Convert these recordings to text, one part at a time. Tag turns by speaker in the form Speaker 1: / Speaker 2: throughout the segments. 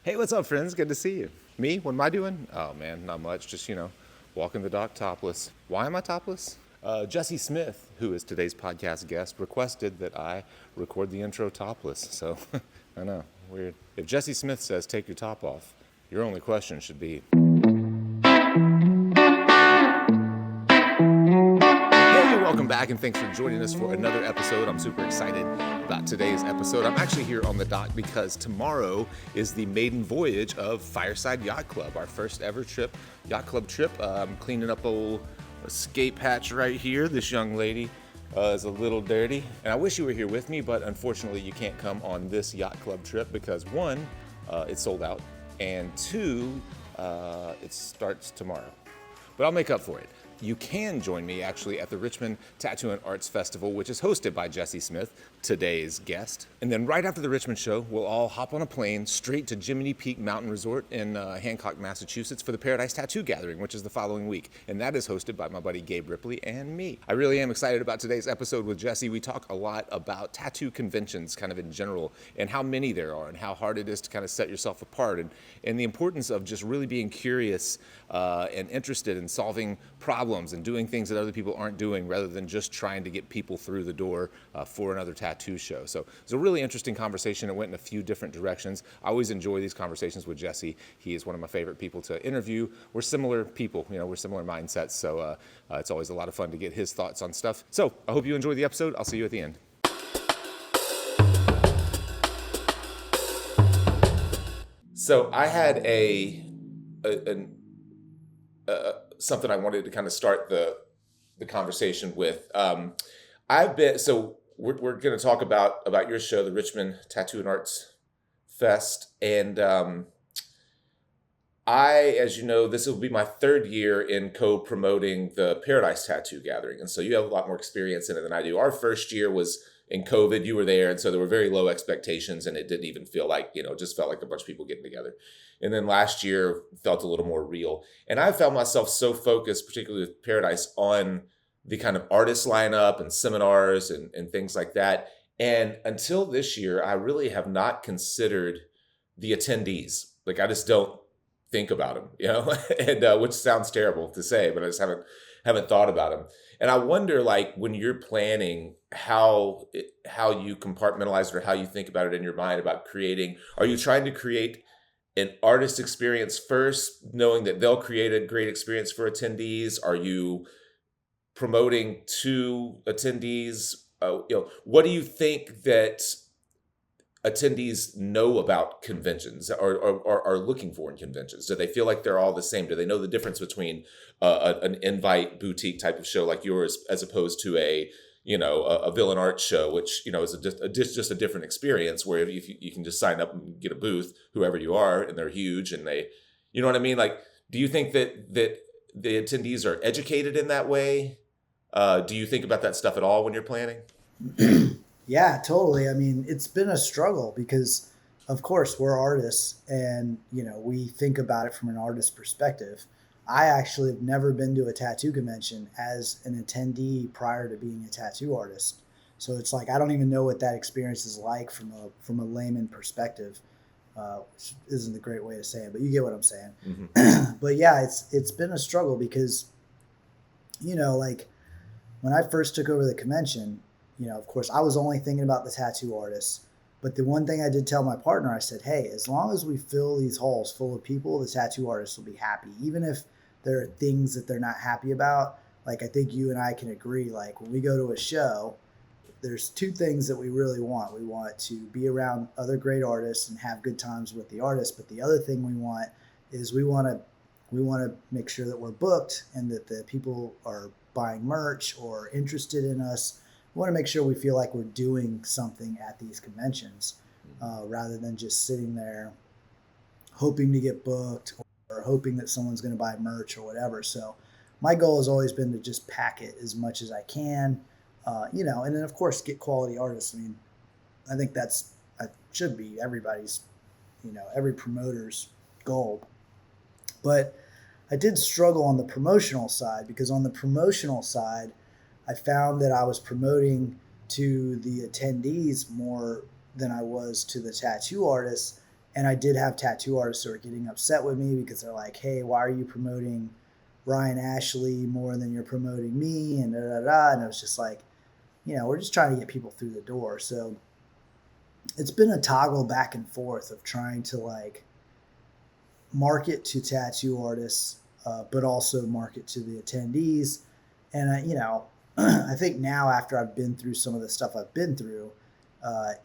Speaker 1: Hey, what's up, friends? Good to see you. Me? What am I doing? Oh, man, not much. Just, walking the dock topless. Why am I topless? Jesse Smith, who is today's podcast guest, requested that I record the intro topless. So, I know, weird. If Jesse Smith says take your top off, your only question should be, welcome back, and thanks for joining us for another episode. I'm super excited about today's episode. I'm actually here on the dock because tomorrow is the maiden voyage of Fireside Yacht Club, our first ever yacht club trip. I'm cleaning up old escape hatch right here. This young lady is a little dirty, and I wish you were here with me, but unfortunately you can't come on this yacht club trip because one, it's sold out, and two, it starts tomorrow. But I'll make up for it. You can join me actually at the Richmond Tattoo and Arts Festival, which is hosted by Jesse Smith, today's guest. And then right after the Richmond show, we'll all hop on a plane straight to Jiminy Peak Mountain Resort in Hancock, Massachusetts for the Paradise Tattoo Gathering, which is the following week. And that is hosted by my buddy Gabe Ripley and me. I really am excited about today's episode with Jesse. We talk a lot about tattoo conventions kind of in general and how many there are and how hard it is to kind of set yourself apart and the importance of just really being curious and interested in solving problems and doing things that other people aren't doing rather than just trying to get people through the door for another tattoo show. So it was a really interesting conversation. It went in a few different directions. I always enjoy these conversations with Jesse. He is one of my favorite people to interview. We're similar people, we're similar mindsets. So it's always a lot of fun to get his thoughts on stuff. So I hope you enjoy the episode. I'll see you at the end. So I had something I wanted to kind of start the conversation with. We're going to talk about your show, the Richmond Tattoo and Arts Fest, and as you know, this will be my third year in co-promoting the Paradise Tattoo Gathering, and so you have a lot more experience in it than I do. Our first year was in COVID. You were there, and so there were very low expectations, and it didn't even feel like, it just felt like a bunch of people getting together. And then last year felt a little more real. And I found myself so focused, particularly with Paradise, on the kind of artist lineup and seminars and things like that. And until this year, I really have not considered the attendees. Like, I just don't think about them, and which sounds terrible to say, but I just haven't thought about them. And I wonder, like, when you're planning, how you compartmentalize it or how you think about it in your mind about creating. Are you trying to create an artist experience first, knowing that they'll create a great experience for attendees? Are you promoting to attendees? What do you think that attendees know about conventions or are looking for in conventions? Do they feel like they're all the same? Do they know the difference between an invite boutique type of show like yours as opposed to a villain art show, which, is just a different experience where you can just sign up and get a booth, whoever you are, and they're huge and they, you know what I mean? Like, do you think that the attendees are educated in that way? Do you think about that stuff at all when you're planning?
Speaker 2: Yeah, totally. I mean, it's been a struggle because, of course, we're artists and, we think about it from an artist perspective. I actually have never been to a tattoo convention as an attendee prior to being a tattoo artist. So it's like, I don't even know what that experience is like from a layman perspective, which isn't a great way to say it, but you get what I'm saying. Mm-hmm. But yeah, it's been a struggle because, like when I first took over the convention, of course, I was only thinking about the tattoo artists. But the one thing I did tell my partner, I said, hey, as long as we fill these halls full of people, the tattoo artists will be happy. Even if there are things that they're not happy about, like I think you and I can agree, like when we go to a show, there's two things that we really want. We want to be around other great artists and have good times with the artists. But the other thing we want is we want to make sure that we're booked and that the people are buying merch or interested in us. We want to make sure we feel like we're doing something at these conventions rather than just sitting there hoping to get booked or hoping that someone's going to buy merch or whatever. So my goal has always been to just pack it as much as I can, and then of course get quality artists. I mean, I think that should be everybody's, every promoter's goal. But I did struggle on the promotional side because on the promotional side, I found that I was promoting to the attendees more than I was to the tattoo artists. And I did have tattoo artists who were getting upset with me because they're like, hey, why are you promoting Ryan Ashley more than you're promoting me? And da da da. And it was just like, we're just trying to get people through the door. So it's been a toggle back and forth of trying to like market to tattoo artists, but also market to the attendees. And I think now after I've been through some of the stuff I've been through,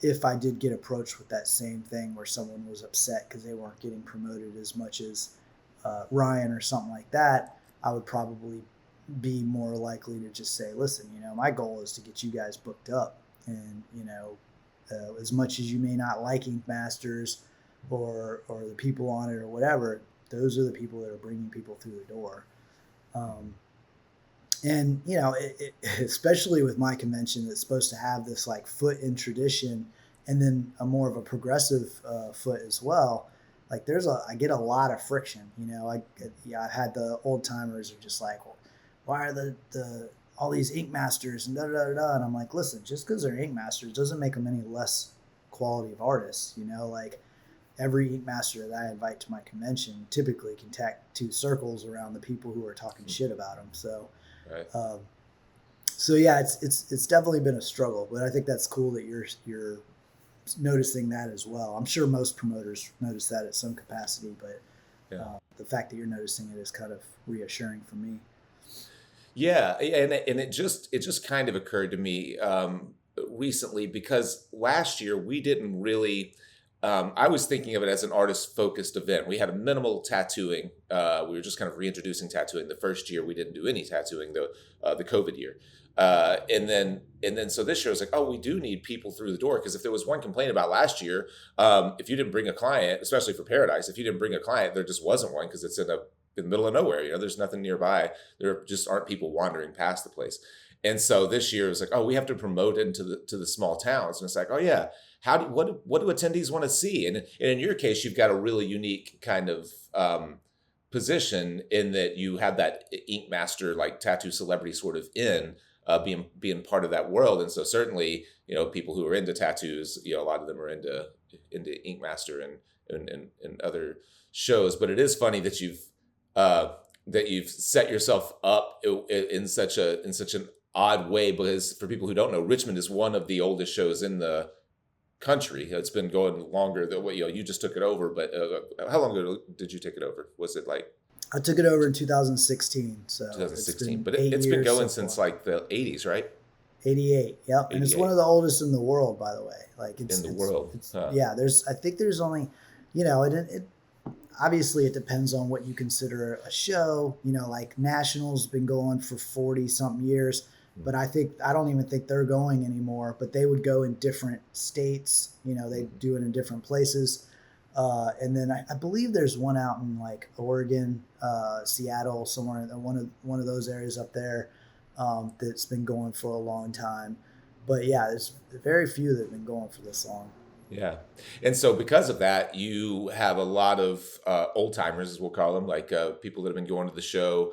Speaker 2: if I did get approached with that same thing where someone was upset because they weren't getting promoted as much as Ryan or something like that, I would probably be more likely to just say, listen, my goal is to get you guys booked up. And, as much as you may not like Ink Masters or the people on it or whatever, those are the people that are bringing people through the door. And, especially with my convention that's supposed to have this like foot in tradition and then a more of a progressive foot as well. Like I get a lot of friction, I've had the old timers are just like, well, why are all these Ink Masters and da da da da. And I'm like, listen, just because they're Ink Masters doesn't make them any less quality of artists, like every Ink Master that I invite to my convention typically can tattoo circles around the people who are talking shit about them. So,
Speaker 1: Right.
Speaker 2: So yeah, it's definitely been a struggle, but I think that's cool that you're noticing that as well. I'm sure most promoters notice that at some capacity, but the fact that you're noticing it is kind of reassuring for me.
Speaker 1: Yeah, and it just kind of occurred to me recently because last year we didn't really. I was thinking of it as an artist-focused event. We had a minimal tattooing. We were just kind of reintroducing tattooing. The first year we didn't do any tattooing, the COVID year, and then so this year I was like, oh, we do need people through the door because if there was one complaint about last year, if you didn't bring a client, especially for Paradise, if you didn't bring a client, there just wasn't one because it's in the middle of nowhere. There's nothing nearby. There just aren't people wandering past the place. And so this year it was like, oh, we have to promote into the small towns, and it's like, oh yeah. What do attendees want to see? And in your case, you've got a really unique kind of position in that you have that Ink Master like tattoo celebrity sort of being part of that world. And so certainly, people who are into tattoos, a lot of them are into Ink Master and other shows. But it is funny that you've set yourself up in such an odd way, because for people who don't know, Richmond is one of the oldest shows in the country. It's been going longer than what you just took it over, but how long ago did you take it over? Was it like
Speaker 2: I took it over in 2016, so
Speaker 1: 2016, but it's been going since like the 80s, right?
Speaker 2: 88, yep. 88. And it's one of the oldest in the world, by the way. Like
Speaker 1: in the world.
Speaker 2: Yeah, I think there's only, it obviously it depends on what you consider a show. Like National's been going for 40 something years. But I don't even think they're going anymore, but they would go in different states, they do it in different places. And then I believe there's one out in like Oregon, Seattle, somewhere in one of those areas up there, that's been going for a long time. But yeah, there's very few that have been going for this long.
Speaker 1: Yeah. And so because of that, you have a lot of old timers, as we'll call them, like people that have been going to the show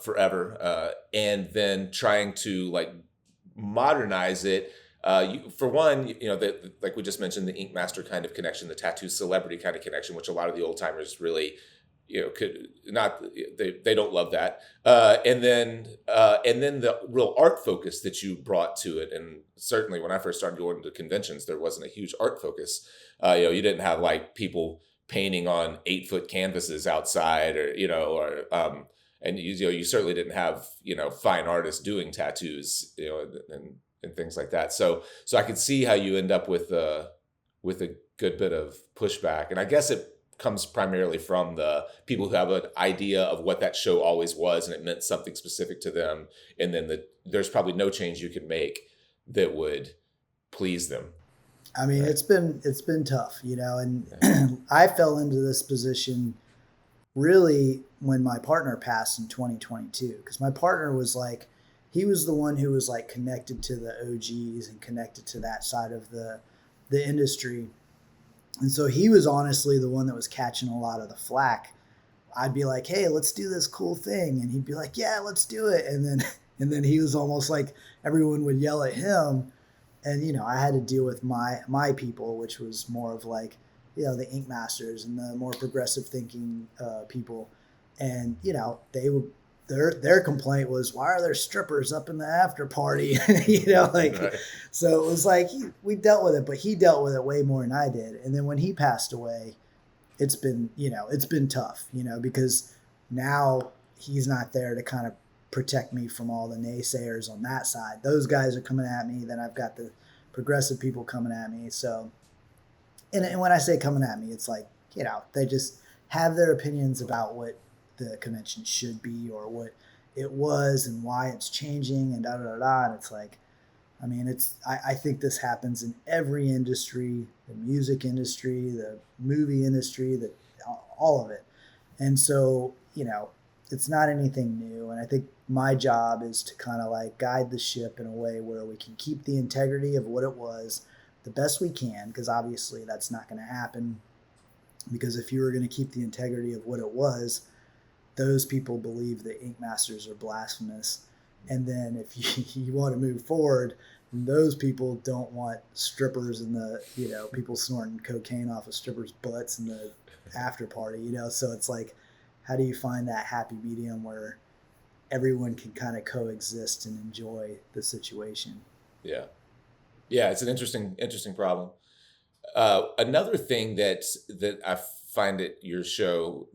Speaker 1: forever, and then trying to like modernize it. For one, like we just mentioned, the Ink Master kind of connection, the tattoo celebrity kind of connection, which a lot of the old timers really, could not, they don't love that. And then the real art focus that you brought to it. And certainly when I first started going to conventions, there wasn't a huge art focus. You didn't have like people painting on 8-foot canvases outside and you certainly didn't have fine artists doing tattoos and things like that. So I could see how you end up with a good bit of pushback, and I guess it comes primarily from the people who have an idea of what that show always was, and it meant something specific to them, and then there's probably no change you could make that would please them.
Speaker 2: I mean, right? It's been tough, and I fell into this position really when my partner passed in 2022, because my partner was like, he was the one who was like connected to the OGs and connected to that side of the industry. And so he was honestly the one that was catching a lot of the flack. I'd be like, hey, let's do this cool thing. And he'd be like, yeah, let's do it. And then he was almost like everyone would yell at him. And, I had to deal with my people, which was more of like, the ink masters and the more progressive thinking people, and their complaint was, why are there strippers up in the after party?
Speaker 1: Right.
Speaker 2: So it was like we dealt with it, but he dealt with it way more than I did. And then when he passed away, it's been tough, because now he's not there to kind of protect me from all the naysayers on that side. Those guys are coming at me. Then I've got the progressive people coming at me. So, and when I say coming at me, it's like, they just have their opinions about what the convention should be or what it was and why it's changing and da da da da. And it's like, I mean, I think this happens in every industry, the music industry, the movie industry, all of it. And so, it's not anything new. And I think my job is to kind of like guide the ship in a way where we can keep the integrity of what it was the best we can, because obviously that's not going to happen. Because if you were going to keep the integrity of what it was, those people believe that ink masters are blasphemous. And then if you want to move forward, those people don't want strippers and people snorting cocaine off of strippers' butts in the after party, So it's like, how do you find that happy medium where everyone can kind of coexist and enjoy the situation?
Speaker 1: Yeah. Yeah. It's an interesting problem. Another thing that I find at your show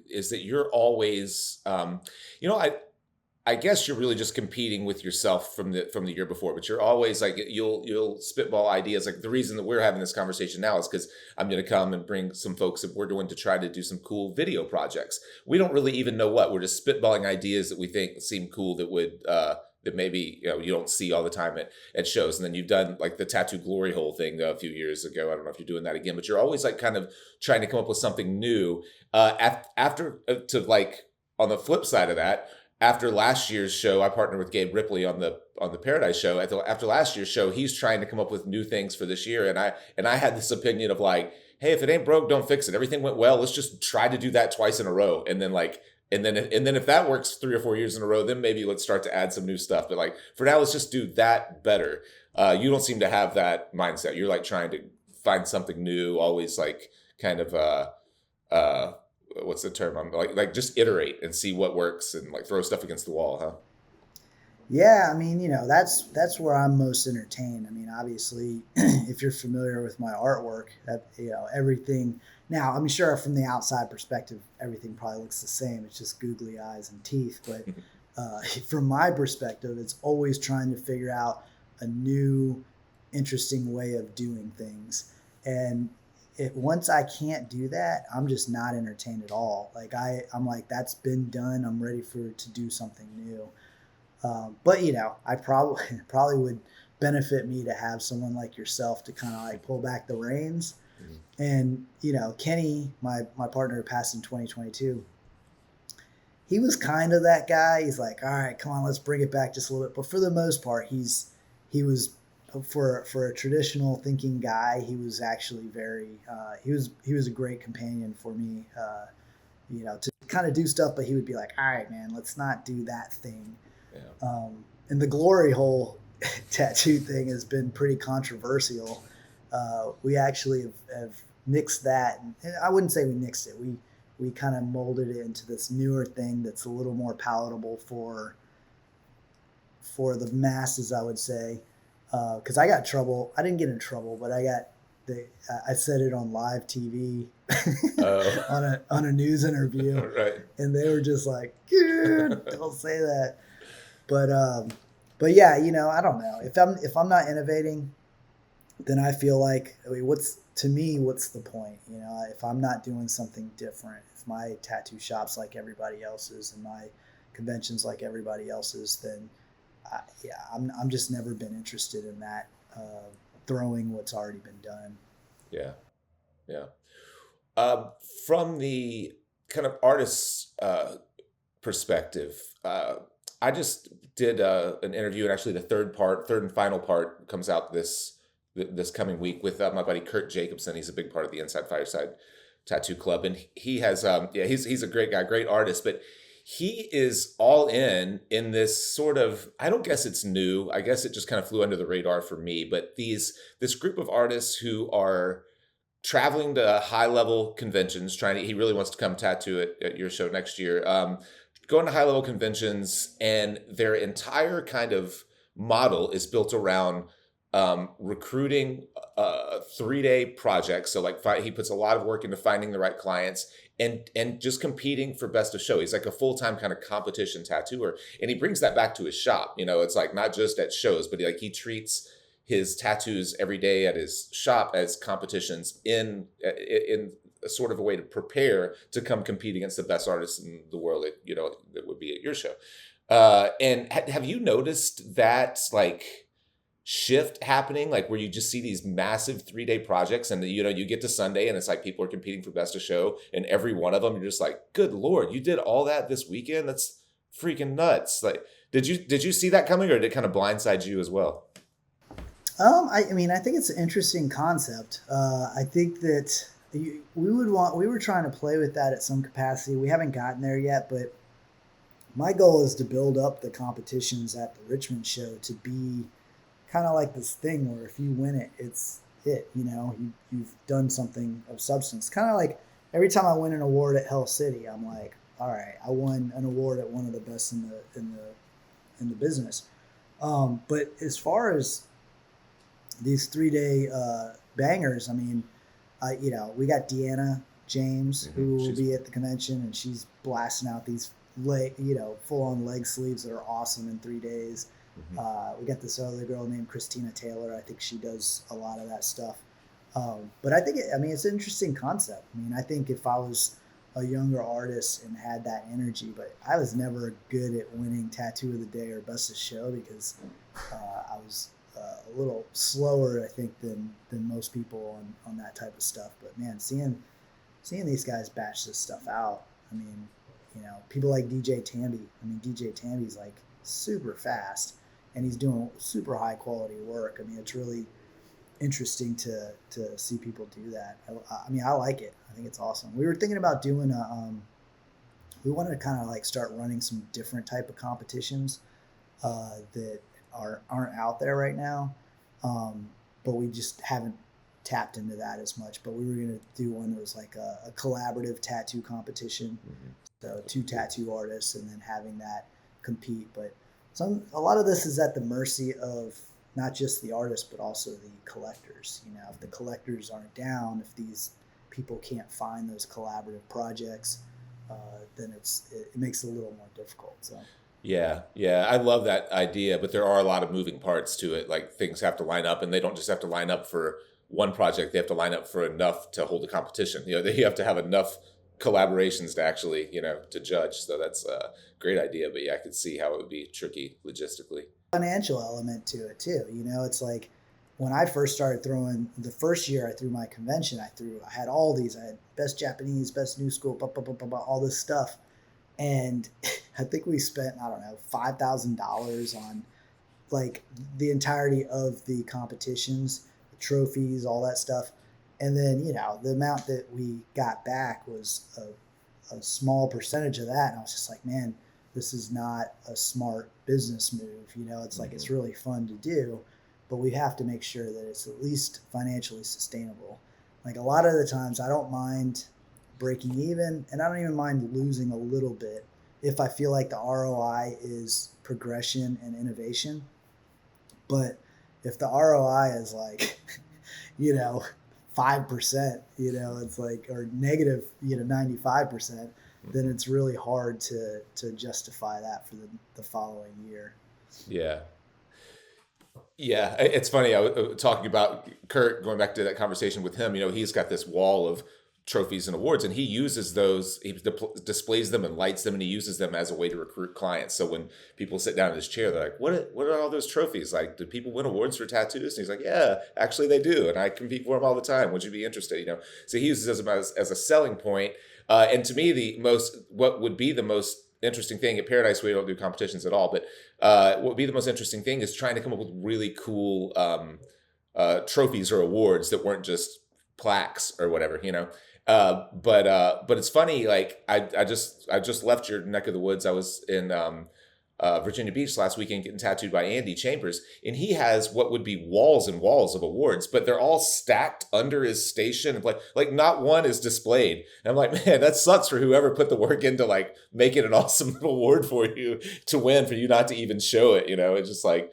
Speaker 1: is that you're always, I guess you're really just competing with yourself from the year before, but you're always like, you'll spitball ideas. Like the reason that we're having this conversation now is because I'm going to come and bring some folks that we're going to try to do some cool video projects. We don't really even know what, we're just spitballing ideas that we think seem cool that would, that maybe you don't see all the time at shows. And then you've done like the tattoo glory hole thing a few years ago. I don't know if you're doing that again, but you're always like kind of trying to come up with something new. After to like on the flip side of that, after last year's show, I partnered with Gabe Ripley on the Paradise show. After last year's show, he's trying to come up with new things for this year, and I had this opinion of like, hey, if it ain't broke, don't fix it. Everything went well. Let's just try to do that twice in a row, and then if that works 3 or 4 years in a row, then maybe let's start to add some new stuff. But like for now, let's just do that better. You don't seem to have that mindset. You're like trying to find something new, always like kind of what's the term? I'm like just iterate and see what works and like throw stuff against the wall, huh?
Speaker 2: Yeah, I mean, that's where I'm most entertained. I mean, obviously, if you're familiar with my artwork, that everything. Now, I'm sure from the outside perspective, everything probably looks the same. It's just googly eyes and teeth. But from my perspective, it's always trying to figure out a new, interesting way of doing things. And once I can't do that, I'm just not entertained at all. Like I'm like, that's been done. I'm ready to do something new. But I probably would benefit me to have someone like yourself to kind of like pull back the reins. Mm-hmm. And Kenny, my partner, who passed in 2022. He was kind of that guy. He's like, all right, come on, let's bring it back just a little bit. But for the most part, he was for a traditional thinking guy. He was actually he was a great companion for me. To kind of do stuff, but he would be like, all right, man, let's not do that thing. Yeah. And the glory hole tattoo thing has been pretty controversial. We actually have nixed that, and I wouldn't say we nixed it. We kind of molded it into this newer thing that's a little more palatable for the masses, I would say. Because I got trouble. I didn't get in trouble, but I said it on live TV on a news interview,
Speaker 1: right? And
Speaker 2: they were just like, "Dude, don't say that." But yeah, I don't know. If I'm not innovating, then I feel like, I mean, what's the point? If I'm not doing something different, if my tattoo shop's like everybody else's and my convention's like everybody else's, then I'm just never been interested in that, throwing what's already been done.
Speaker 1: Yeah. From the kind of artist's perspective, I just did an interview, and actually the third and final part comes out this coming week with my buddy Kurt Jacobson. He's a big part of the Inside Fireside Tattoo Club, and he has he's a great guy, great artist, but he is all in this sort of, I don't guess it's new. I guess it just kind of flew under the radar for me. But this group of artists who are traveling to high level conventions, he really wants to come tattoo at your show next year. Going to high level conventions, and their entire kind of model is built around recruiting 3-day projects. So like he puts a lot of work into finding the right clients and just competing for best of show. He's like a full-time kind of competition tattooer, and he brings that back to his shop. It's like not just at shows, but he treats his tattoos every day at his shop as competitions in a sort of a way to prepare to come compete against the best artists in the world that would be at your show. And have you noticed that like shift happening, like where you just see these massive 3-day projects, and you get to Sunday and it's like people are competing for best of show, and every one of them you're just like, good Lord, you did all that this weekend? That's freaking nuts. Like, did you see that coming, or did it kind of blindside you as well?
Speaker 2: I mean, I think it's an interesting concept. I think that we were trying to play with that at some capacity. We haven't gotten there yet, but my goal is to build up the competitions at the Richmond show to be kind of like this thing where if you win it, it's it. You've done something of substance. Kind of like every time I win an award at Hell City, I'm like, all right, I won an award at one of the best in the business. But as far as these 3-day bangers, I mean, we got Deanna James, who will be at the convention, and she's blasting out these full-on leg sleeves that are awesome in 3 days. We got this other girl named Christina Taylor. I think she does a lot of that stuff. But I think it's an interesting concept. I mean, I think if I was a younger artist and had that energy, but I was never good at winning Tattoo of the Day or Best of Show because I was a little slower, I think, than most people on that type of stuff. But man, seeing these guys batch this stuff out, I mean, people like DJ Tamby. I mean, DJ Tamby's like super fast, and he's doing super high quality work. I mean, it's really interesting to see people do that. I mean, I like it. I think it's awesome. We were thinking about doing we wanted to kind of like start running some different type of competitions that aren't out there right now, but we just haven't tapped into that as much. But we were going to do one that was like a collaborative tattoo competition, so 2 tattoo artists, and then having that compete. But a lot of this is at the mercy of not just the artist, but also the collectors. If the collectors aren't down, if these people can't find those collaborative projects, then it makes it a little more difficult. So.
Speaker 1: Yeah, I love that idea, but there are a lot of moving parts to it. Like things have to line up, and they don't just have to line up for one project. They have to line up for enough to hold a competition. They have to have enough collaborations to actually, to judge. So that's a great idea, but yeah, I could see how it would be tricky logistically.
Speaker 2: Financial element to it too. It's like when I first started throwing, the first year I threw my convention, I had all these. I had best Japanese, best new school, blah, blah, blah, blah, blah, all this stuff. And I think we spent, I don't know, $5,000 on like the entirety of the competitions, the trophies, all that stuff. And then, the amount that we got back was a small percentage of that. And I was just like, man, this is not a smart business move. It's like, it's really fun to do, but we have to make sure that it's at least financially sustainable. Like a lot of the times I don't mind breaking even, and I don't even mind losing a little bit if I feel like the ROI is progression and innovation. But if the ROI is like, 5%, it's like, or negative, 95%, then it's really hard to justify that for the following year.
Speaker 1: Yeah. Yeah, it's funny. I was talking about Kurt, going back to that conversation with him. He's got this wall of trophies and awards, and he uses those, he displays them and lights them, and he uses them as a way to recruit clients. So when people sit down in his chair, they're like, what are all those trophies? Like, do people win awards for tattoos? And he's like, yeah, actually they do, and I compete for them all the time. Would you be interested? So he uses them as a selling point. And to me, what would be the most interesting thing at Paradise, we don't do competitions at all, but what would be the most interesting thing is trying to come up with really cool trophies or awards that weren't just plaques or whatever, but it's funny. Like I just left your neck of the woods. I was in Virginia Beach last weekend getting tattooed by Andy Chambers, and he has what would be walls and walls of awards, but they're all stacked under his station. Like not one is displayed. And I'm like, man, that sucks for whoever put the work into like making an awesome award for you to win, for you not to even show it. It's just like,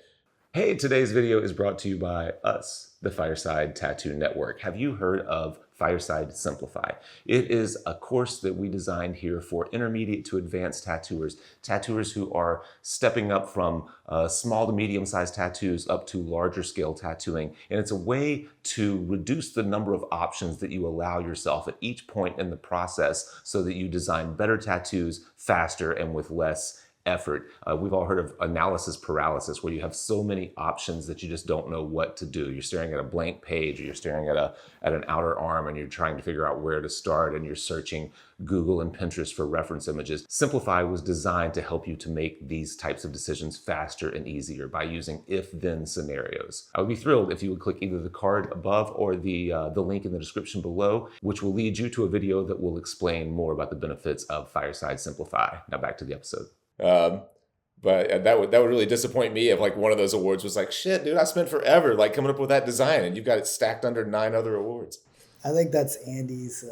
Speaker 1: hey, today's video is brought to you by us, the Fireside Tattoo Network. Have you heard of Fireside Simplify? It is a course that we designed here for intermediate to advanced tattooers who are stepping up from small to medium-sized tattoos up to larger scale tattooing. And it's a way to reduce the number of options that you allow yourself at each point in the process so that you design better tattoos faster and with less effort. We've all heard of analysis paralysis, where you have so many options that you just don't know what to do. You're staring at a blank page, or you're staring at an outer arm, and you're trying to figure out where to start, and you're searching Google and Pinterest for reference images. Simplify was designed to help you to make these types of decisions faster and easier by using if-then scenarios. I would be thrilled if you would click either the card above or the link in the description below, which will lead you to a video that will explain more about the benefits of Fireside Simplify. Now back to the episode. But that would really disappoint me if like one of those awards was like, shit, dude, I spent forever like coming up with that design, and you've got it stacked under 9 other awards.
Speaker 2: I think that's Andy's.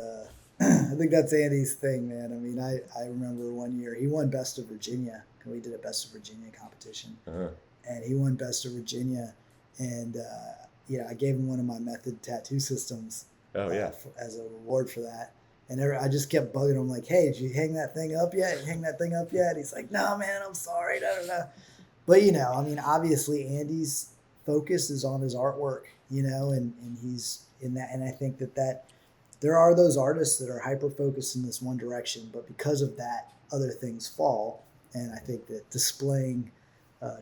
Speaker 2: I think that's Andy's thing, man. I mean, I remember one year he won Best of Virginia. We did a Best of Virginia competition, and he won Best of Virginia, and I gave him one of my method tattoo systems. As a reward for that. And I just kept bugging him like, hey, did you hang that thing up yet? He's like, no, man, I'm sorry. But, I mean, obviously Andy's focus is on his artwork, and he's in that. And I think that there are those artists that are hyper-focused in this one direction, but because of that, other things fall. And I think that displaying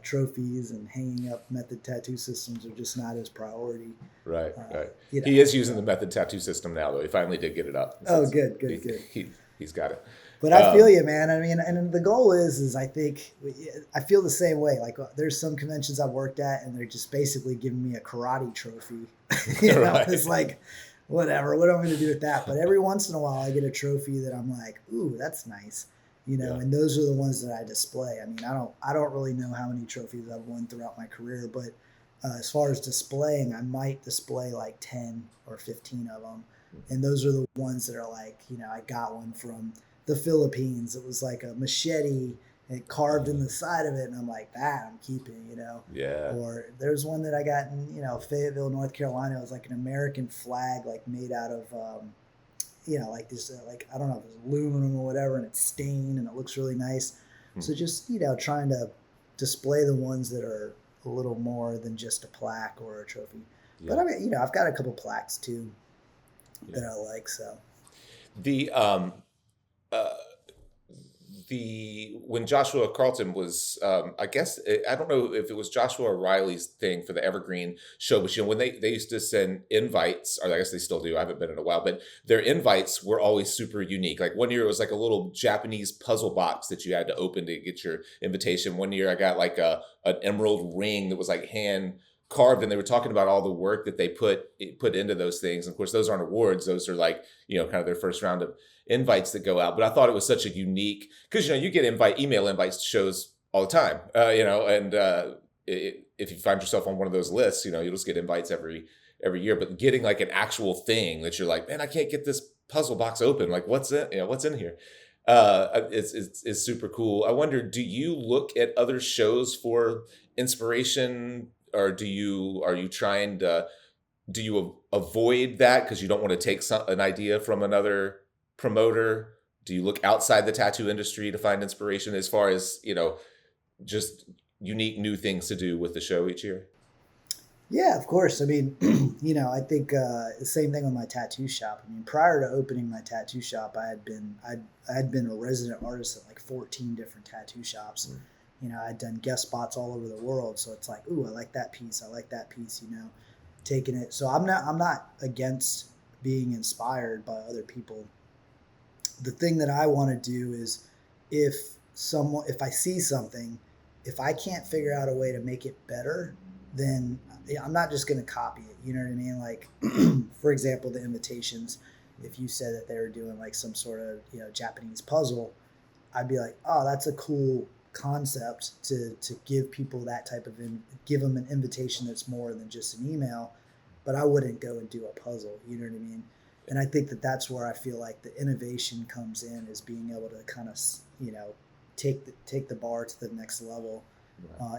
Speaker 2: trophies and hanging up method tattoo systems are just not his priority.
Speaker 1: Right. He is using the method tattoo system now, though. He finally did get it up.
Speaker 2: Good.
Speaker 1: He's got it.
Speaker 2: But I feel you, man. I mean, and the goal is I think I feel the same way. Like there's some conventions I've worked at, and they're just basically giving me a karate trophy.
Speaker 1: Right.
Speaker 2: It's like, whatever. What am I going to do with that? But every once in a while, I get a trophy that I'm like, ooh, that's nice. And those are the ones that I display. I mean, I don't really know how many trophies I've won throughout my career, but as far as displaying, I might display like 10 or 15 of them. And those are the ones that are like, I got one from the Philippines. It was like a machete and carved in the side of it. And I'm like, that I'm keeping,
Speaker 1: Yeah.
Speaker 2: Or there's one that I got in, Fayetteville, North Carolina. It was like an American flag, like made out of, like this, I don't know if it's aluminum or whatever, and it's stained and it looks really nice. So just, trying to display the ones that are a little more than just a plaque or a trophy. Yeah. But I mean, I've got a couple plaques too that I like. So
Speaker 1: when Joshua Carlton was, I guess, I don't know if it was Joshua Riley's thing for the Evergreen show, but when they used to send invites, or I guess they still do, I haven't been in a while, but their invites were always super unique. Like one year it was like a little Japanese puzzle box that you had to open to get your invitation. One year I got like an emerald ring that was like hand carved, and they were talking about all the work that they put into those things. And of course, those aren't awards; those are like kind of their first round of invites that go out. But I thought it was such a unique, because you get email invites to shows all the time, if you find yourself on one of those lists, you'll just get invites every year. But getting like an actual thing that you're like, man, I can't get this puzzle box open. Like, what's in here? It's super cool. I wonder, do you look at other shows for inspiration? Or do you avoid that because you don't want to take an idea from another promoter? Do you look outside the tattoo industry to find inspiration as far as, just unique new things to do with the show each year?
Speaker 2: Yeah, of course. I mean, I think the same thing with my tattoo shop. I mean, prior to opening my tattoo shop, I had been a resident artist at like 14 different tattoo shops. I'd done guest spots all over the world. So it's like, ooh, I like that piece. Taking it. So I'm not against being inspired by other people. The thing that I want to do is if I see something, if I can't figure out a way to make it better, then I'm not just going to copy it. You know what I mean? Like, for example, the invitations, if you said that they were doing like some sort of, Japanese puzzle, I'd be like, oh, that's a cool concept to give people that type of give them an invitation that's more than just an email, but I wouldn't go and do a puzzle. You know what I mean? And I think that that's where I feel like the innovation comes in, is being able to kind of, take the bar to the next level.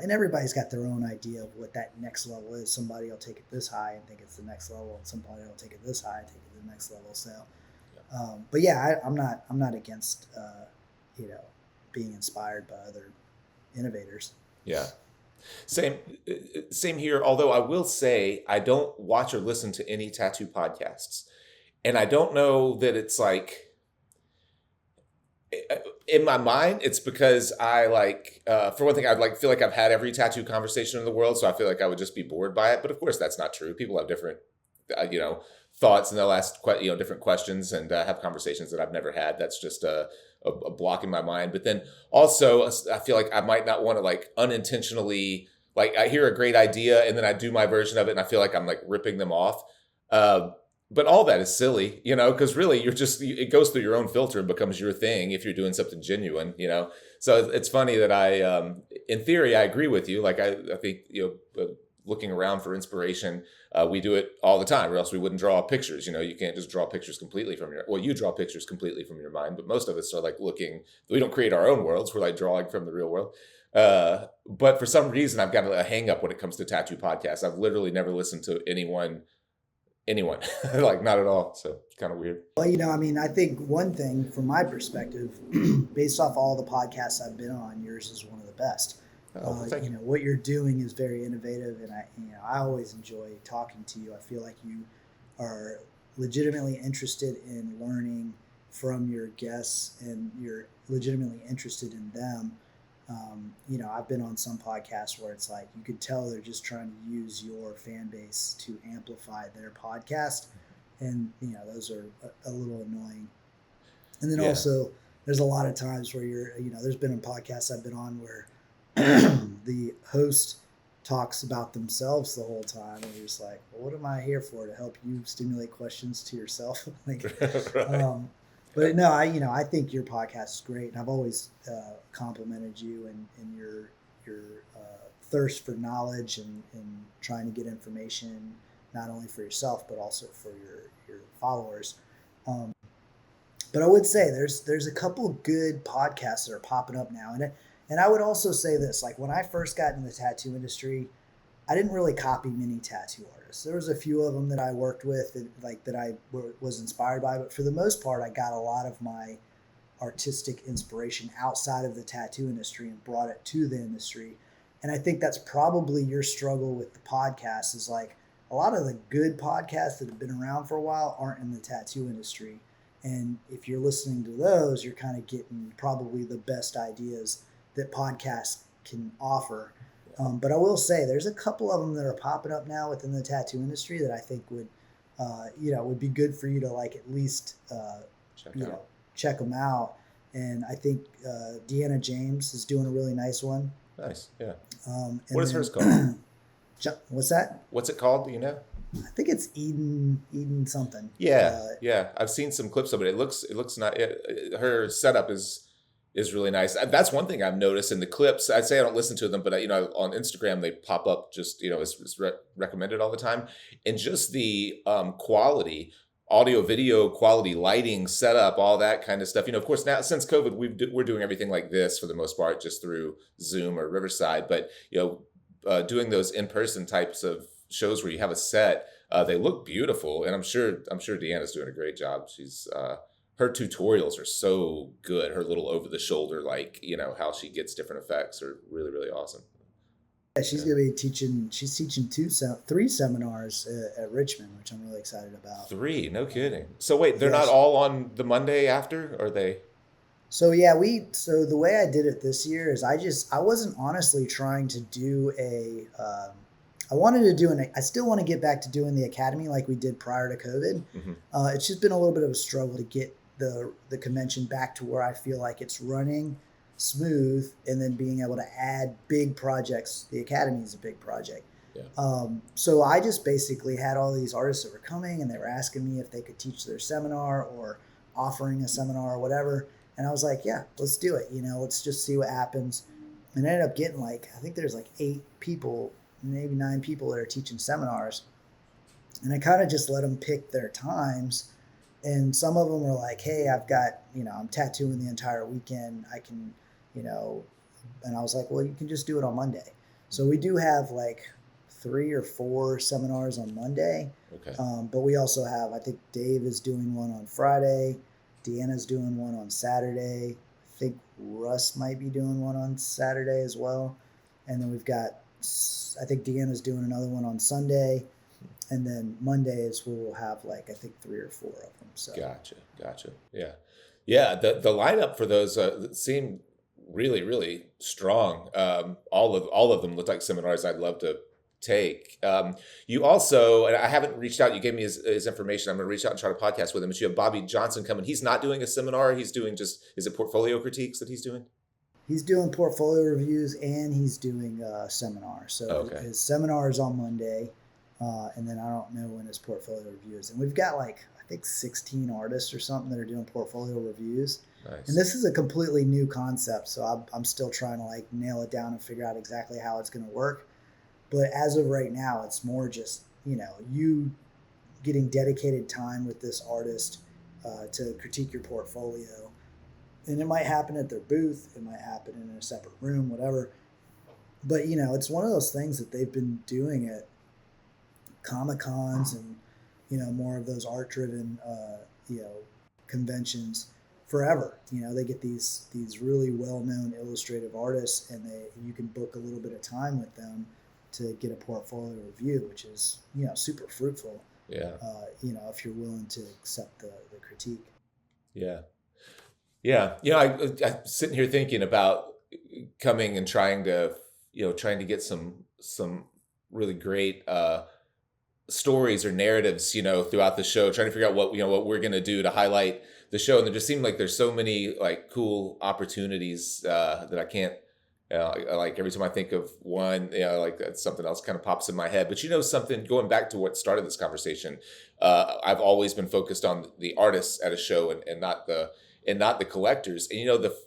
Speaker 2: And everybody's got their own idea of what that next level is. Somebody will take it this high and think it's the next level, and somebody will take it this high and take it to the next level. So, but yeah, I'm not against, being inspired by other innovators.
Speaker 1: Yeah. Same here. Although I will say I don't watch or listen to any tattoo podcasts, and I don't know that it's like, in my mind, it's because I for one thing, I'd feel like I've had every tattoo conversation in the world, so I feel like I would just be bored by it. But of course, that's not true. People have different, thoughts, and they'll ask different questions and have conversations that I've never had. That's just a block in my mind. But then also, I feel like I might not want to unintentionally, I hear a great idea and then I do my version of it, and I feel like I'm ripping them off. But all that is silly, because really it goes through your own filter and becomes your thing if you're doing something genuine, So it's funny that in theory, I agree with you. I think, looking around for inspiration, we do it all the time, or else we wouldn't draw pictures. You can't just draw pictures completely you draw pictures completely from your mind, but most of us are we don't create our own worlds. We're drawing from the real world. But for some reason, I've got a hang up when it comes to tattoo podcasts. I've literally never listened to anyone, not at all. So it's kind of weird.
Speaker 2: Well, I think one thing from my perspective, based off all the podcasts I've been on, yours is one of the best. What you're doing is very innovative, and I always enjoy talking to you. I feel like you are legitimately interested in learning from your guests, and you're legitimately interested in them. I've been on some podcasts where it's you could tell they're just trying to use your fan base to amplify their podcast, and those are a little annoying. And then also, there's a lot of times where there's been a podcast I've been on where the host talks about themselves the whole time, and you're just well, what am I here for? To help you stimulate questions to yourself?
Speaker 1: Right.
Speaker 2: But no, I think your podcast is great, and I've always complimented you and your thirst for knowledge and trying to get information, not only for yourself but also for your followers. But I would say there's a couple good podcasts that are popping up now, and I would also say this: when I first got in the tattoo industry, I didn't really copy many tattoo artists. There was a few of them that I worked with that I was inspired by, but for the most part, I got a lot of my artistic inspiration outside of the tattoo industry and brought it to the industry. And I think that's probably your struggle with the podcast, is a lot of the good podcasts that have been around for a while aren't in the tattoo industry. And if you're listening to those, you're kind of getting probably the best ideas that podcasts can offer. But I will say there's a couple of them that are popping up now within the tattoo industry that I think would be good for you to at least check them out. And I think Deanna James is doing a really nice one.
Speaker 1: Nice, yeah.
Speaker 2: What
Speaker 1: is hers called?
Speaker 2: What's that?
Speaker 1: What's it called? Do you know?
Speaker 2: I think it's Eden something.
Speaker 1: Yeah. I've seen some clips of it. It looks not. Her setup is really nice. That's one thing I've noticed in the clips. I'd say I don't listen to them, but on Instagram they pop up just it's recommended all the time, and just the quality, audio, video quality, lighting, setup, all that kind of stuff. Of course, now since COVID, we're doing everything like this for the most part, just through Zoom or Riverside. But doing those in-person types of shows where you have a set, they look beautiful, and I'm sure Deanna's doing a great job. She's her tutorials are so good. Her little over the shoulder, how she gets different effects, are really, really awesome.
Speaker 2: Yeah, she's going to be teaching. She's teaching 3 seminars at Richmond, which I'm really excited about.
Speaker 1: 3, no kidding. So wait, they're not all on the Monday after, or are they?
Speaker 2: So yeah, so the way I did it this year is I wasn't honestly trying to do I wanted to do I still want to get back to doing the academy like we did prior to COVID. Mm-hmm. It's just been a little bit of a struggle to get the convention back to where I feel like it's running smooth, and then being able to add big projects. The academy is a big project. Yeah. So I just basically had all these artists that were coming, and they were asking me if they could teach their seminar or offering a seminar or whatever. And I was like, yeah, let's do it. Let's just see what happens. and I ended up getting like, I think there's like 8 people, maybe 9 people that are teaching seminars. And I kind of just let them pick their times. And some of them were like, hey, I've got, I'm tattooing the entire weekend. I can, you know, and I was like, well, you can just do it on Monday. So we do have like 3 or 4 seminars on Monday.
Speaker 1: Okay.
Speaker 2: But we also have, I think Dave is doing one on Friday. Deanna's doing one on Saturday. I think Russ might be doing one on Saturday as well. And then we've got, I think Deanna's doing another one on Sunday. And then Mondays we'll have like, I think 3 or 4 of them. So
Speaker 1: Gotcha. Yeah. The lineup for those seem really, really strong. All of them look like seminars I'd love to take. You also, and I haven't reached out. You gave me his information. I'm going to reach out and try to podcast with him. But you have Bobby Johnson coming. He's not doing a seminar. He's doing is it portfolio critiques that he's doing?
Speaker 2: he's doing portfolio reviews and he's doing a seminar. So
Speaker 1: Okay.
Speaker 2: his seminar is on Monday. And then I don't know when his portfolio review is. And we've got like, I think 16 artists or something that are doing portfolio reviews.
Speaker 1: Nice.
Speaker 2: And this is a completely new concept. So I'm still trying to like nail it down and figure out exactly how it's going to work. But as of right now, it's more just, you getting dedicated time with this artist to critique your portfolio. And it might happen at their booth. It might happen in a separate room, whatever. But, it's one of those things that they've been doing at Comic-Cons and, more of those art-driven, conventions forever. They get these really well-known illustrative artists and you can book a little bit of time with them to get a portfolio review, which is, super fruitful.
Speaker 1: Yeah.
Speaker 2: If you're willing to accept the critique.
Speaker 1: Yeah. I'm sitting here thinking about coming and trying to get some really great stories or narratives, throughout the show, trying to figure out what we're going to do to highlight the show. And there just seemed like there's so many like cool opportunities that I can't, like every time I think of one, like something else kind of pops in my head. But something, going back to what started this conversation, I've always been focused on the artists at a show and not the collectors. And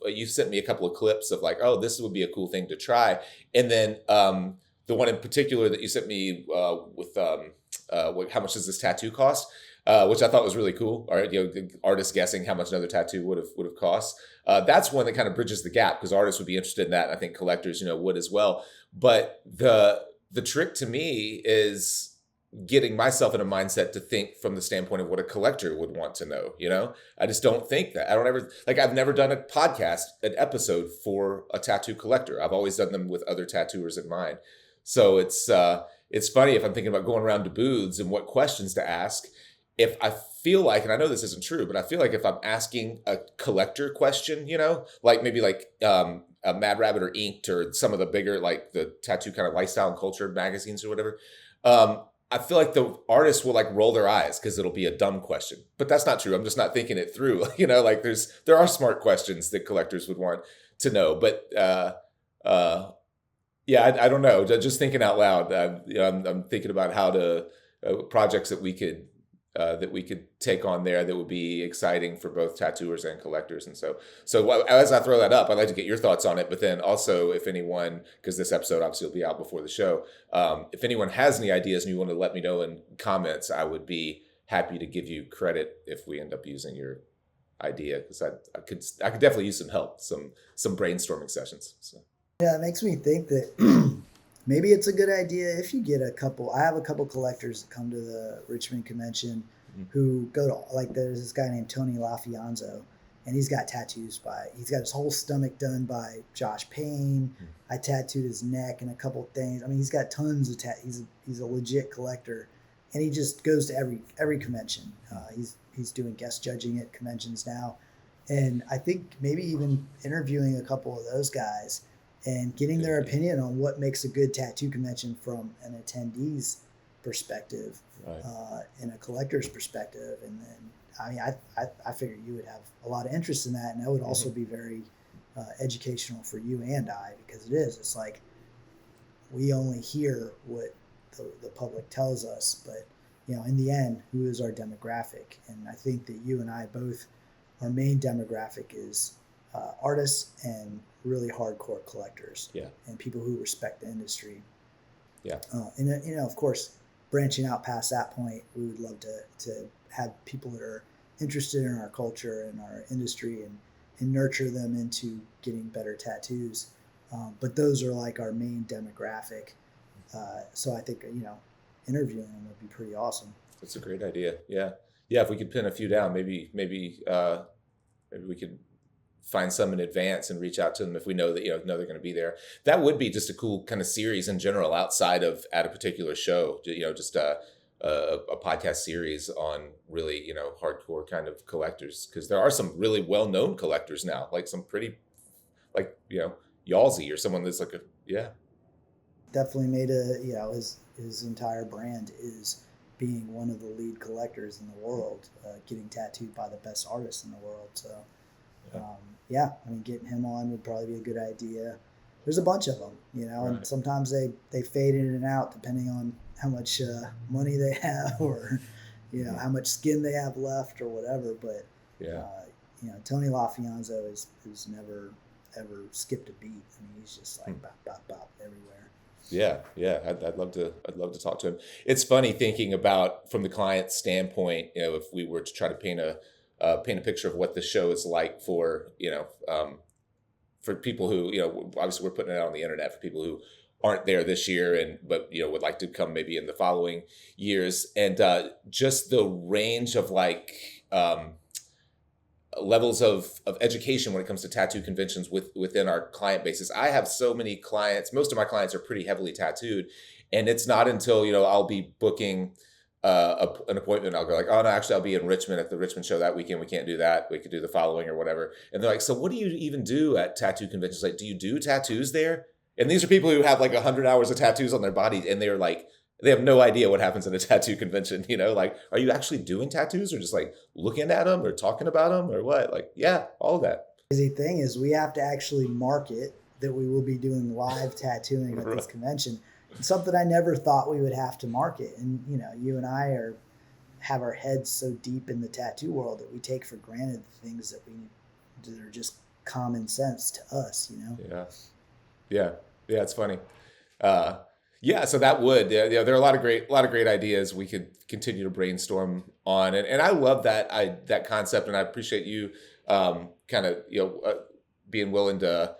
Speaker 1: you sent me a couple of clips of like, oh, this would be a cool thing to try. And then the one in particular that you sent me with how much does this tattoo cost? Which I thought was really cool. All right, the artist guessing how much another tattoo would have cost. That's one that kind of bridges the gap because artists would be interested in that. And I think collectors, would as well. But the trick to me is getting myself in a mindset to think from the standpoint of what a collector would want to know. I just don't think that. I've never done a podcast, an episode for a tattoo collector. I've always done them with other tattooers in mind. So it's funny if I'm thinking about going around to booths and what questions to ask. If I feel like, and I know this isn't true, but I feel like if I'm asking a collector question, like maybe like a Mad Rabbit or Inked or some of the bigger, like the tattoo kind of lifestyle and culture magazines or whatever, I feel like the artists will like roll their eyes because it'll be a dumb question. But that's not true. I'm just not thinking it through. Like there are smart questions that collectors would want to know. But yeah, I don't know. Just thinking out loud, I'm thinking about how to projects that we could take on there that would be exciting for both tattooers and collectors. And so as I throw that up, I'd like to get your thoughts on it. But then also, if anyone, because this episode obviously will be out before the show, if anyone has any ideas and you want to let me know in comments, I would be happy to give you credit if we end up using your idea, because I could definitely use some help, some brainstorming sessions. So.
Speaker 2: Yeah, it makes me think that maybe it's a good idea if you get a couple. I have a couple collectors that come to the Richmond convention who go to, like, there's this guy named Tony LaFianzo, and he's got tattoos he's got his whole stomach done by Josh Payne. I tattooed his neck and a couple things. I mean, he's got tons of he's a legit collector, and he just goes to every convention. He's doing guest judging at conventions now, and I think maybe even interviewing a couple of those guys and getting their opinion on what makes a good tattoo convention from an attendee's perspective, right, and a collector's perspective. And then, I mean, I figure you would have a lot of interest in that, and that would also be very educational for you and I, because it's like we only hear what the public tells us, but in the end, who is our demographic? And I think that you and I both, our main demographic is artists and really hardcore collectors,
Speaker 1: Yeah.
Speaker 2: and people who respect the industry.
Speaker 1: Yeah.
Speaker 2: And of course, branching out past that point, we would love to have people that are interested in our culture and our industry, and nurture them into getting better tattoos. But those are like our main demographic. So I think, interviewing them would be pretty awesome.
Speaker 1: That's a great idea. Yeah. Yeah. If we could pin a few down, maybe we could find some in advance and reach out to them if we know that, know they're going to be there. That would be just a cool kind of series in general outside of at a particular show, just a podcast series on really, hardcore kind of collectors. Cause there are some really well-known collectors now, like some pretty, like, Yalsey or someone that's like
Speaker 2: Definitely made his entire brand is being one of the lead collectors in the world, getting tattooed by the best artists in the world. So, I mean, getting him on would probably be a good idea. There's a bunch of them,
Speaker 1: Right.
Speaker 2: and sometimes they fade in and out depending on how much money they have, or how much skin they have left, or whatever. But Tony LaFianzo is never ever skipped a beat. I mean, he's just like bop bop bop everywhere.
Speaker 1: Yeah, yeah, I'd love to talk to him. It's funny thinking about from the client's standpoint, if we were to try to paint a picture of what the show is like for for people who obviously we're putting it out on the internet for people who aren't there this year but would like to come maybe in the following years, and just the range of levels of education when it comes to tattoo conventions within our client bases. I have so many clients. Most of my clients are pretty heavily tattooed, and it's not until I'll be booking an appointment, I'll go like, oh no, actually I'll be in Richmond at the Richmond show that weekend. We can't do that. We could do the following or whatever. And they're like, so what do you even do at tattoo conventions? Like, do you do tattoos there? And these are people who have like 100 hours of tattoos on their body, and they're like, they have no idea what happens at a tattoo convention. Like, are you actually doing tattoos, or just like looking at them or talking about them or what? Like, yeah, all of that.
Speaker 2: The crazy thing is we have to actually market that we will be doing live tattooing at this convention. It's something I never thought we would have to market. And, you and I have our heads so deep in the tattoo world that we take for granted the things that are just common sense to us,
Speaker 1: Yeah. It's funny. So that would, there are a lot of great ideas we could continue to brainstorm on. And I love that concept. And I appreciate you, being willing to,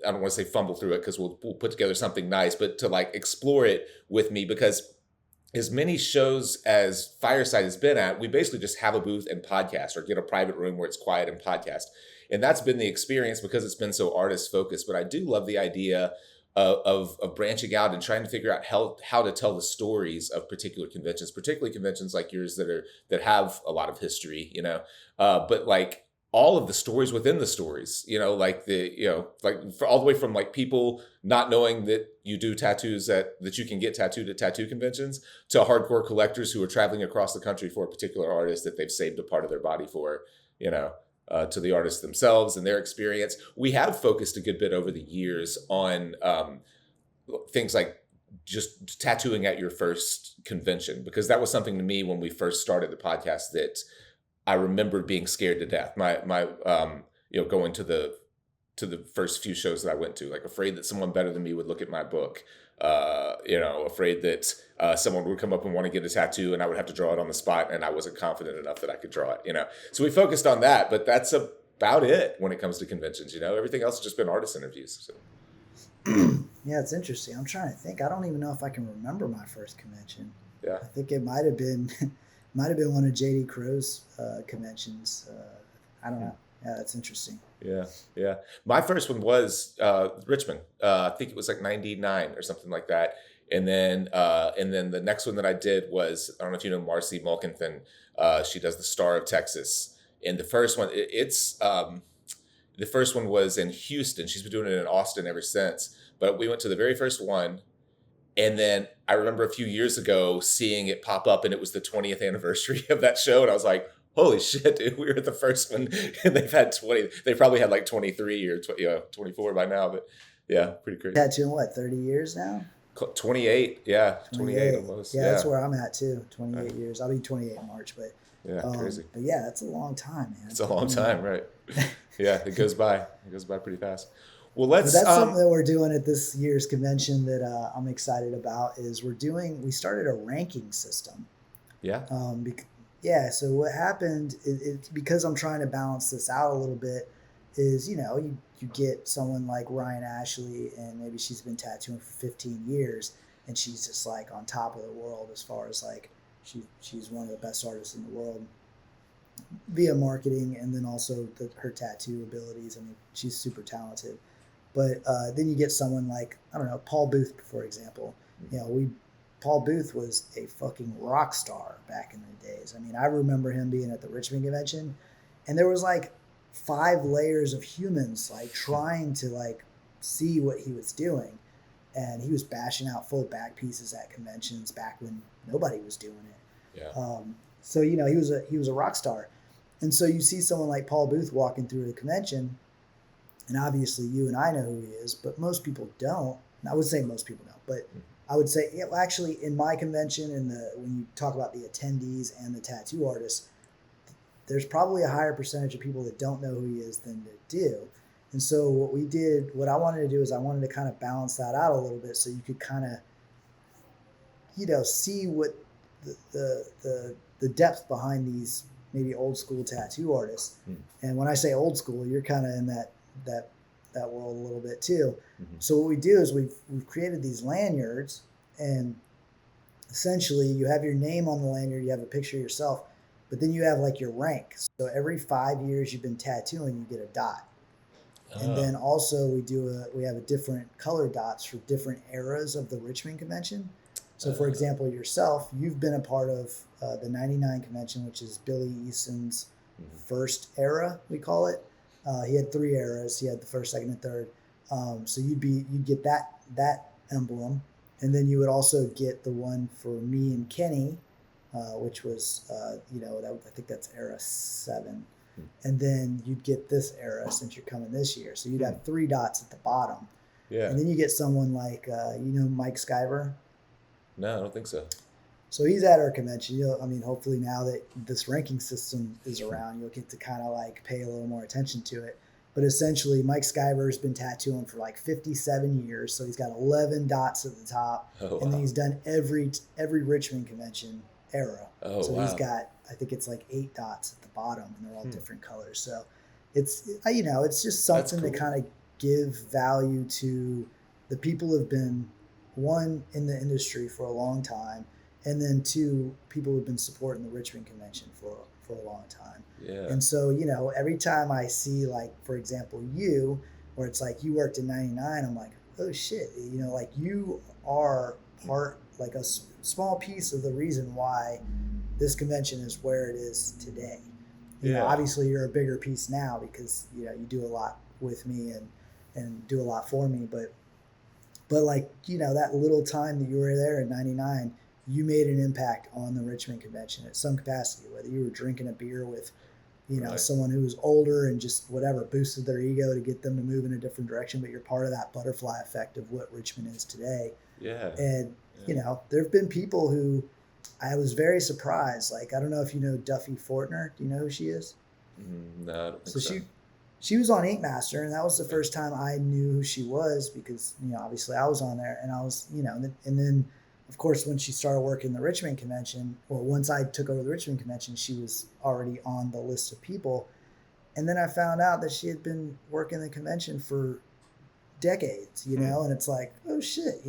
Speaker 1: I don't want to say fumble through it, because we'll put together something nice, but to like explore it with me, because as many shows as Fireside has been at, we basically just have a booth and podcast, or get a private room where it's quiet and podcast. And that's been the experience because it's been so artist focused. But I do love the idea of branching out and trying to figure out how to tell the stories of particular conventions, particularly conventions like yours that have a lot of history, but like all of the stories within the stories, like for all the way from like people not knowing that you do tattoos that you can get tattooed at tattoo conventions, to hardcore collectors who are traveling across the country for a particular artist that they've saved a part of their body for, to the artists themselves and their experience. We have focused a good bit over the years on things like just tattooing at your first convention, because that was something to me when we first started the podcast that I remembered being scared to death. My going to the first few shows that I went to, like afraid that someone better than me would look at my book, afraid that someone would come up and want to get a tattoo and I would have to draw it on the spot, and I wasn't confident enough that I could draw it, So we focused on that, but that's about it when it comes to conventions, Everything else has just been artist interviews. So.
Speaker 2: Yeah, it's interesting. I'm trying to think. I don't even know if I can remember my first convention.
Speaker 1: Yeah.
Speaker 2: I think it might have been one of JD Crow's conventions. I don't know. Yeah, that's interesting.
Speaker 1: Yeah. My first one was Richmond. I think it was like 99 or something like that. And then the next one that I did was, I don't know if you know Marcy Mulkinthan. She does the Star of Texas. And the first one, the first one was in Houston. She's been doing it in Austin ever since. But we went to the very first one. And then I remember a few years ago seeing it pop up, and it was the 20th anniversary of that show. And I was like, holy shit, dude, we were at the first one, and they've had 20. They probably had like 23 or 24 by now. But yeah, pretty crazy.
Speaker 2: Tattooing what, 30 years now?
Speaker 1: 28, yeah, 28 almost.
Speaker 2: Yeah, that's where I'm at too. 28 years. I'll be 28 in March, but
Speaker 1: yeah, crazy.
Speaker 2: But yeah, that's a long time, man.
Speaker 1: It's a long time, right? Yeah, it goes by. It goes by pretty fast. Well,
Speaker 2: But
Speaker 1: let's
Speaker 2: that's something that we're doing at this year's convention that I'm excited about. Is we started a ranking system.
Speaker 1: yeah.
Speaker 2: Um, bec- yeah. So what happened? Because I'm trying to balance this out a little bit. Is you get someone like Ryan Ashley, and maybe she's been tattooing for 15 years, and she's just like on top of the world as far as like she's one of the best artists in the world via marketing, and then also her tattoo abilities. I mean, she's super talented. But then you get someone like, I don't know, Paul Booth, for example. Paul Booth was a fucking rock star back in the days. I mean, I remember him being at the Richmond convention, and there was like 5 layers of humans like trying to like see what he was doing, and he was bashing out full back pieces at conventions back when nobody was doing it.
Speaker 1: Yeah.
Speaker 2: So he was a rock star, and so you see someone like Paul Booth walking through the convention, and obviously you and I know who he is, but most people don't. And I would say most people don't, but I would say actually in my convention and when you talk about the attendees and the tattoo artists, there's probably a higher percentage of people that don't know who he is than that do. And so what I wanted to do is I wanted to kind of balance that out a little bit so you could kind of see what the depth behind these maybe old school tattoo artists. And when I say old school, you're kind of in that world a little bit too. So what we do is we've created these lanyards, and essentially you have your name on the lanyard, you have a picture of yourself, but then you have like your rank. So every 5 years you've been tattooing, you get a dot. And then also we have a different color dots for different eras of the Richmond convention. So for example, yourself, you've been a part of the 99 convention, which is Billy Easton's first era, we call it. He had 3 eras. He had the first, second, and third. So you'd get that emblem, and then you would also get the one for me and Kenny, which was I think that's era 7, and then you'd get this era since you're coming this year. So you'd have 3 dots at the bottom.
Speaker 1: Yeah.
Speaker 2: And then you get someone like Mike Skyver.
Speaker 1: No, I don't think so.
Speaker 2: So he's at our convention. Hopefully now that this ranking system is around, you'll get to kind of like pay a little more attention to it. But essentially, Mike Skyver's been tattooing for like 57 years. So he's got 11 dots at the top.
Speaker 1: Oh, wow.
Speaker 2: And then he's done every Richmond convention era.
Speaker 1: Oh,
Speaker 2: so
Speaker 1: wow.
Speaker 2: he's got, I think it's like 8 dots at the bottom, and they're all different colors. So it's just something
Speaker 1: cool.
Speaker 2: to kind of give value to the people who've been, one, in the industry for a long time, and then 2, people who've been supporting the Richmond convention for a long time.
Speaker 1: Yeah.
Speaker 2: And so, every time I see, like, for example, where it's like you worked in 99, I'm like, oh shit, like you are part, like a small piece of the reason why this convention is where it is today. Obviously you're a bigger piece now because, you do a lot with me and do a lot for me, but like, that little time that you were there in 99, you made an impact on the Richmond convention at some capacity, whether you were drinking a beer with, someone who was older and just whatever, boosted their ego to get them to move in a different direction, but you're part of that butterfly effect of what Richmond is today.
Speaker 1: Yeah.
Speaker 2: And, there have been people who I was very surprised. Like, I don't know if you know Duffy Fortner. Do you know who she is?
Speaker 1: No, I don't think so.
Speaker 2: She was on Ink Master, and that was the first time I knew who she was because, obviously I was on there, and I was, and then, of course, when she started working the Richmond convention, or once I took over the Richmond convention, she was already on the list of people. And then I found out that she had been working the convention for decades, and it's like, oh shit,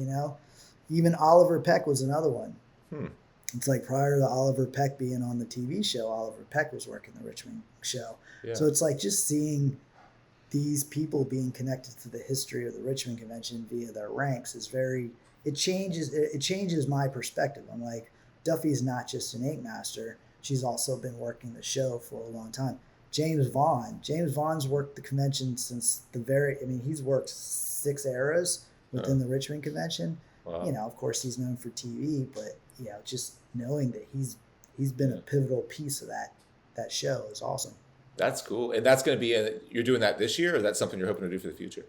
Speaker 2: Even Oliver Peck was another one. It's like prior to Oliver Peck being on the TV show, Oliver Peck was working the Richmond show. Yeah. So it's like just seeing these people being connected to the history of the Richmond convention via their ranks is it changes my perspective. I'm like, Duffy's not just an ink master. She's also been working the show for a long time. James Vaughn's worked the convention since he's worked 6 eras within the Richmond convention. Wow. Of course he's known for TV, but just knowing that he's been a pivotal piece of that show is awesome.
Speaker 1: That's cool. And that's going to be you're doing that this year, or is that something you're hoping to do for the future?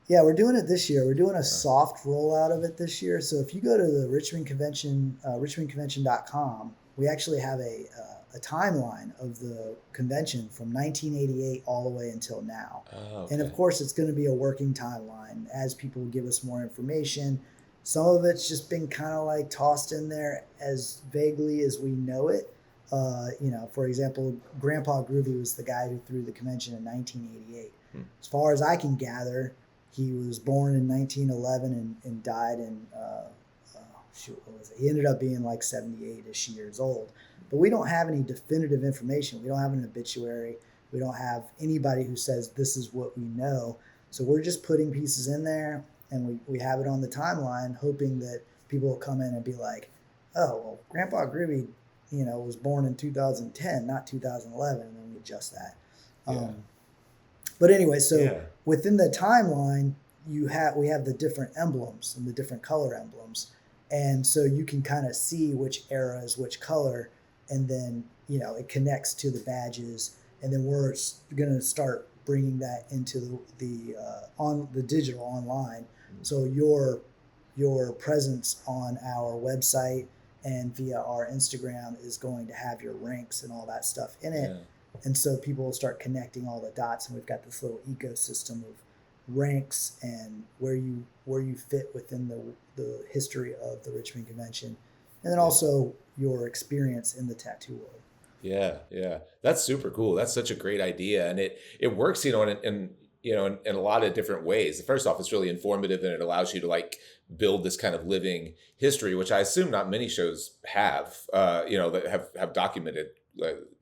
Speaker 2: Yeah, we're doing it this year. We're doing a soft rollout of it this year. So if you go to the Richmond Convention, richmondconvention.com, we actually have a a timeline of the convention from 1988 all the way until now.
Speaker 1: Oh,
Speaker 2: And of
Speaker 1: okay.
Speaker 2: course, it's going to be a working timeline as people give us more information. Some of it's just been kind of like tossed in there as vaguely as we know it. For example, Grandpa Groovy was the guy who threw the convention in 1988.
Speaker 1: Hmm.
Speaker 2: As far as I can gather, he was born in 1911 and died in, what was it? He ended up being like 78-ish years old. But we don't have any definitive information. We don't have an obituary. We don't have anybody who says this is what we know. So we're just putting pieces in there, and we have it on the timeline, hoping that people will come in and be like, oh, well, Grandpa Groovy, was born in 2010, not 2011, and then we adjust that.
Speaker 1: Yeah.
Speaker 2: But anyway, so
Speaker 1: Yeah.
Speaker 2: within the timeline, we have the different emblems and the different color emblems, and so you can kind of see which era is which color, and then it connects to the badges, and then we're going to start bringing that into the on the digital online. So your presence on our website and via our Instagram is going to have your ranks and all that stuff in it.
Speaker 1: Yeah.
Speaker 2: And so people will start connecting all the dots, and we've got this little ecosystem of ranks and where you fit within the history of the Richmond Convention, and then also your experience in the tattoo world.
Speaker 1: Yeah. That's super cool. That's such a great idea, and it works, in a lot of different ways. First off, it's really informative, and it allows you to like build this kind of living history, which I assume not many shows have, that have documented,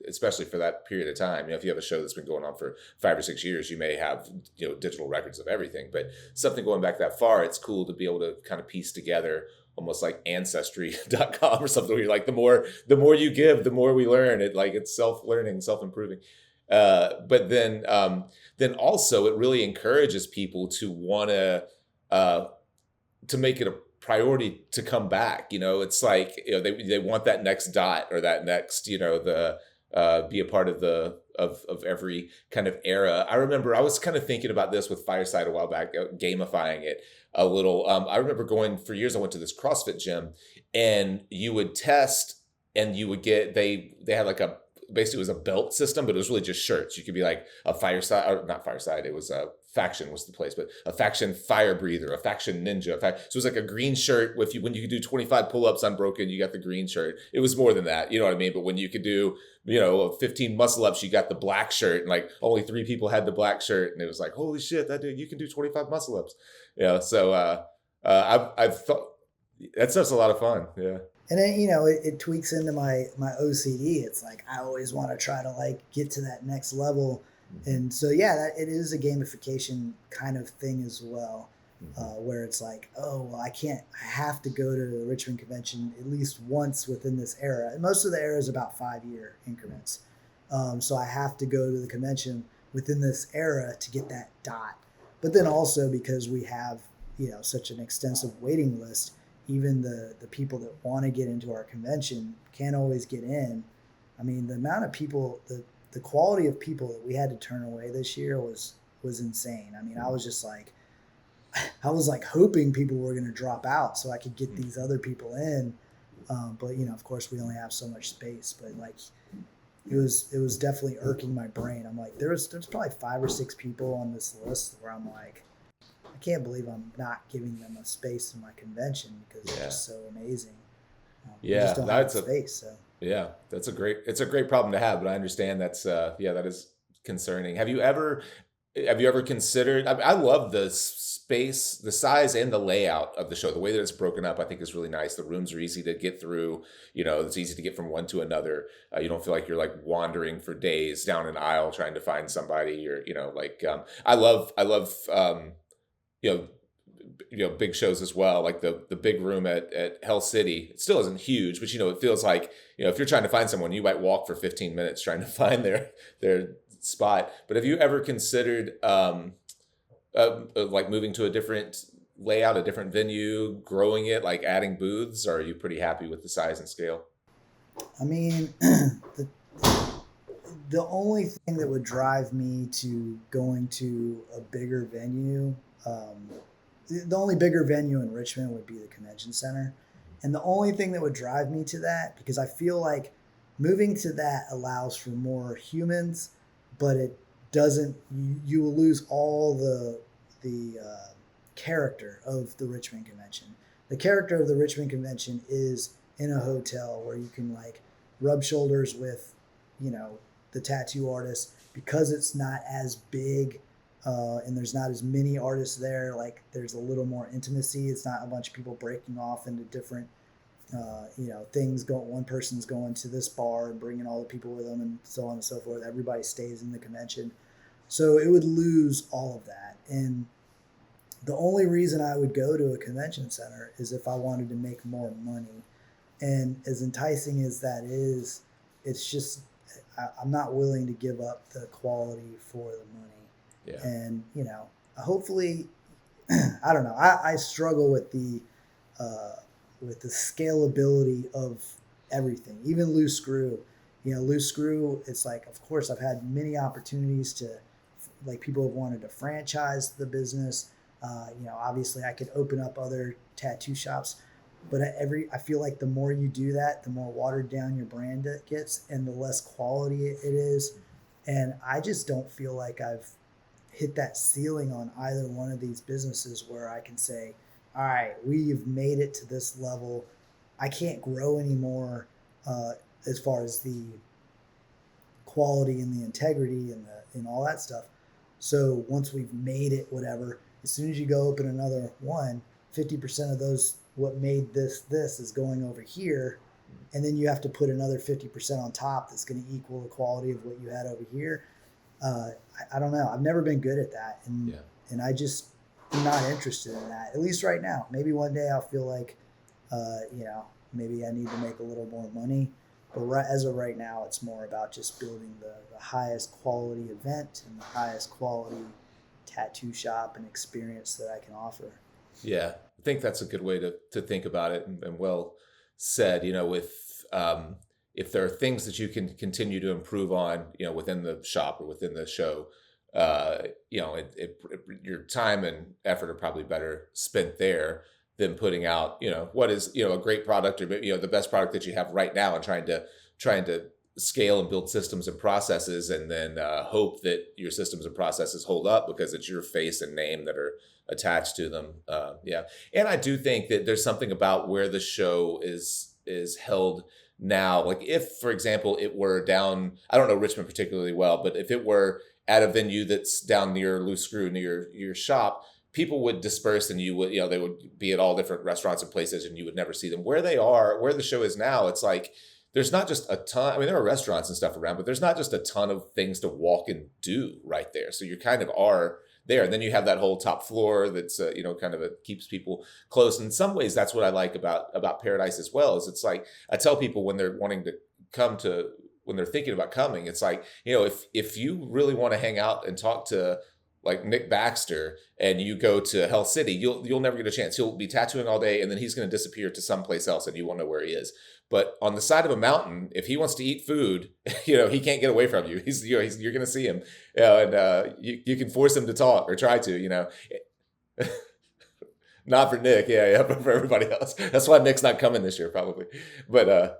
Speaker 1: especially for that period of time. If you have a show that's been going on for 5 or 6 years, you may have digital records of everything, but something going back that far, it's cool to be able to kind of piece together almost like ancestry.com or something, where you're like, the more you give, the more we learn. It's self-learning, self-improving. But then also it really encourages people to want to make it a priority to come back. It's like, they want that next dot or that next, be a part of of every kind of era. I remember I was kind of thinking about this with Fireside a while back, gamifying it a little. I remember going for years, I went to this CrossFit gym, and you would test, and you would get, they had like basically it was a belt system, but it was really just shirts. You could be like a Fireside, or not Fireside, it was a Faction was the place, but a Faction Fire Breather, a Faction Ninja. So it was like a green shirt with you. When you could do 25 pull-ups unbroken, you got the green shirt. It was more than that, you know what I mean? But when you could do, 15 muscle ups, you got the black shirt, and like only 3 people had the black shirt, and it was like, holy shit, that dude, you can do 25 muscle ups. So I've thought that stuff's a lot of fun. Yeah.
Speaker 2: And then it tweaks into my OCD. It's like I always want to try to like get to that next level, and so it is a gamification kind of thing as well, where it's like, oh well, I have to go to the Richmond Convention at least once within this era. And most of the era is about 5-year increments, so I have to go to the convention within this era to get that dot. But then also because we have such an extensive waiting list, even the people that want to get into our convention can't always get in. I mean, the amount of people, the quality of people that we had to turn away this year was insane. I mean, I was just like, hoping people were going to drop out so I could get these other people in. But of course we only have so much space, but like, it was definitely irking my brain. I'm like, there's probably 5 or 6 people on this list where I'm like, I can't believe I'm not giving them a space in my convention because it's just so amazing. We just don't have space. So
Speaker 1: it's a great problem to have, but I understand that is concerning. Have you ever considered? I love the space, the size, and the layout of the show. The way that it's broken up, I think, is really nice. The rooms are easy to get through. It's easy to get from one to another. You don't feel like you're like wandering for days down an aisle trying to find somebody. Or I love big shows as well, like the big room at Hell City. It still isn't huge, but it feels like, if you're trying to find someone, you might walk for 15 minutes trying to find their spot. But have you ever considered like moving to a different layout, a different venue, growing it, like adding booths, or are you pretty happy with the size and scale?
Speaker 2: I mean, the only thing that would drive me to going to a bigger venue, the only bigger venue in Richmond would be the convention center. And the only thing that would drive me to that, because I feel like moving to that allows for more humans, but it doesn't. You will lose all the character of the Richmond convention. The character of the Richmond convention is in a hotel where you can like rub shoulders with, you know, the tattoo artist, because it's not as big, and there's not as many artists there. Like there's a little more intimacy. It's not a bunch of people breaking off into different things. Going, one person's going to this bar and bringing all the people with them, and so on and so forth. Everybody stays in the convention, so it would lose all of that. And the only reason I would go to a convention center is if I wanted to make more money. And as enticing as that is, it's just I'm not willing to give up the quality for the money.
Speaker 1: Yeah.
Speaker 2: And hopefully, I don't know. I struggle with the scalability of everything, even loose screw. Loose screw, it's like, of course, I've had many opportunities to, like, people have wanted to franchise the business. Obviously I could open up other tattoo shops, but I feel like the more you do that, the more watered down your brand gets and the less quality it is. And I just don't feel like I've hit that ceiling on either one of these businesses where I can say, all right, we've made it to this level. I can't grow anymore as far as the quality and the integrity and all that stuff. So once we've made it, whatever, as soon as you go open another one, 50% of those, what made this is going over here. And then you have to put another 50% on top that's going to equal the quality of what you had over here. I don't know. I've never been good at that. And I just am not interested in that, at least right now. Maybe one day I'll feel like, maybe I need to make a little more money. But as of right now, it's more about just building the highest quality event and the highest quality tattoo shop and experience that I can offer.
Speaker 1: Yeah, I think that's a good way to think about it, and well said. With if there are things that you can continue to improve on, within the shop or within the show, your time and effort are probably better spent there than putting out, what is, a great product, or the best product that you have right now, and trying to scale and build systems and processes, and then hope that your systems and processes hold up because it's your face and name that are attached to them. And I do think that there's something about where the show is held now. Like if, for example, it were down, I don't know Richmond particularly well, but if it were at a venue that's down near Loose Screw, near your shop, people would disperse, and you would, they would be at all different restaurants and places, and you would never see them. Where the show is now, it's like there's not just a ton. I mean, there are restaurants and stuff around, but there's not just a ton of things to walk and do right there. So you kind of are there. And then you have that whole top floor that's, kind of keeps people close. In some ways, that's what I like about Paradise as well, is it's like, I tell people when they're wanting to when they're thinking about coming, it's like, if you really want to hang out and talk to like Nick Baxter and you go to Hell City, you'll never get a chance. He'll be tattooing all day, and then he's going to disappear to someplace else, and you won't know where he is. But on the side of a mountain, if he wants to eat food, he can't get away from you. You're going to see him, and you can force him to talk or try to, Not for Nick, but for everybody else. That's why Nick's not coming this year, probably. But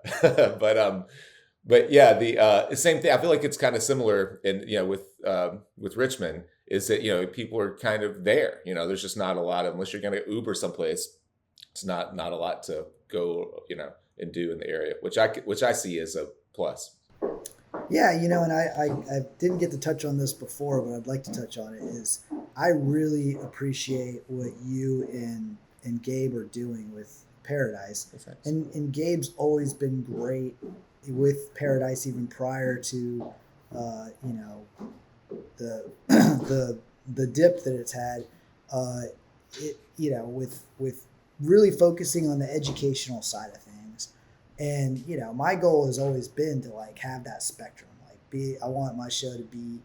Speaker 1: but yeah, the same thing. I feel like it's kind of similar with Richmond, is that people are kind of there. There's just not a lot of, unless you're going to Uber someplace, it's not a lot to go and do in the area, which I see as a plus.
Speaker 2: Yeah, and I didn't get to touch on this before, but I'd like to touch on it, is I really appreciate what you and Gabe are doing with Paradise. And Gabe's always been great with Paradise, even prior to the dip that it's had, with really focusing on the educational side of things. And my goal has always been to like have that spectrum. I want my show to be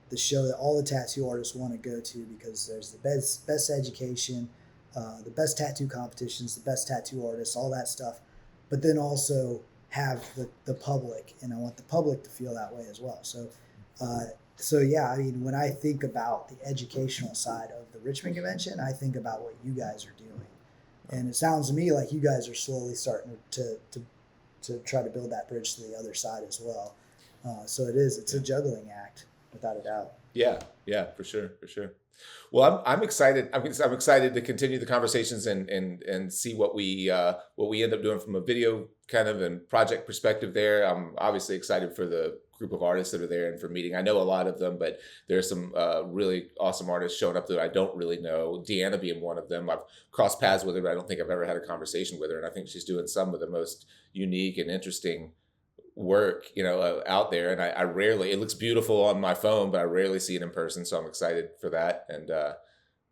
Speaker 2: the show that all the tattoo artists want to go to, because there's the best education, the best tattoo competitions, the best tattoo artists, all that stuff. But then also have the public, and I want the public to feel that way as well. So yeah, I mean, when I think about the educational side of the Richmond convention, I think about what you guys are doing. And it sounds to me like you guys are slowly starting to to try to build that bridge to the other side as well. So it's a juggling act without a doubt.
Speaker 1: Yeah, for sure, for sure. Well, I'm excited. I'm excited to continue the conversations and see what we end up doing from a video kind of and project perspective there. I'm obviously excited for the group of artists that are there and for meeting. I know a lot of them, but there's some really awesome artists showing up that I don't really know. Deanna being one of them. I've crossed paths with her, but I don't think I've ever had a conversation with her. And I think she's doing some of the most unique and interesting work, out there. And I rarely, it looks beautiful on my phone, but I rarely see it in person. So I'm excited for that. And